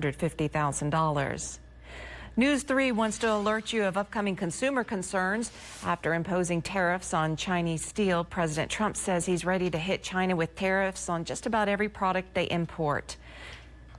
$150,000. News 3 wants to alert you of upcoming consumer concerns. After imposing tariffs on Chinese steel, President Trump says he's ready to hit China with tariffs on just about every product they import.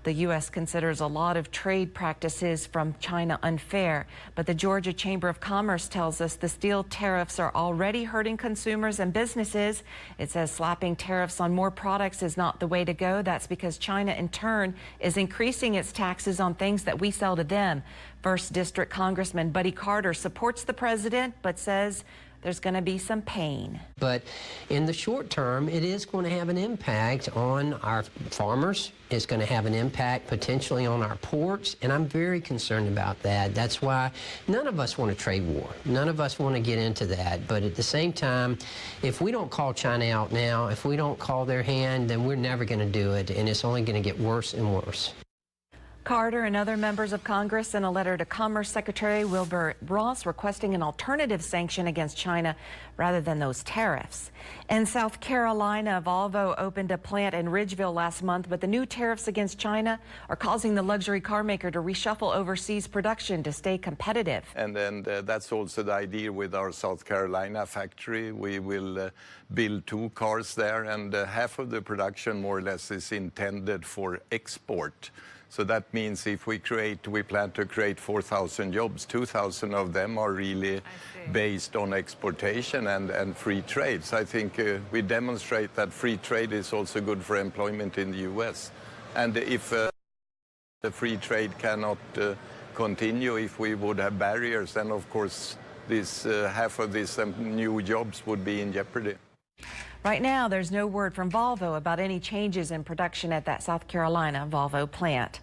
The U.S. considers a lot of trade practices from China unfair, but the Georgia Chamber of Commerce tells us the steel tariffs are already hurting consumers and businesses. It says slapping tariffs on more products is not the way to go. That's because China, in turn, is increasing its taxes on things that we sell to them. First District Congressman Buddy Carter supports the president, but says there's going to be some pain. But in the short term, it is going to have an impact on our farmers. It's going to have an impact potentially on our ports, and I'm very concerned about that. That's why none of us want a trade war. None of us want to get into that. But at the same time, if we don't call China out now, if we don't call their hand, then we're never going to do it, and it's only going to get worse and worse. Carter and other members of Congress sent a letter to Commerce Secretary Wilbur Ross requesting an alternative sanction against China rather than those tariffs. In South Carolina, Volvo opened a plant in Ridgeville last month, but the new tariffs against China are causing the luxury car maker to reshuffle overseas production to stay competitive. And then that's also the idea with our South Carolina factory. We will build 2 cars there, and half of the production more or less is intended for export. So that means if we plan to create 4,000 jobs, 2,000 of them are really based on exportation and free trade. So I think we demonstrate that free trade is also good for employment in the U.S. And if the free trade cannot continue, if we would have barriers, then of course this half of these new jobs would be in jeopardy. Right now, there's no word from Volvo about any changes in production at that South Carolina Volvo plant.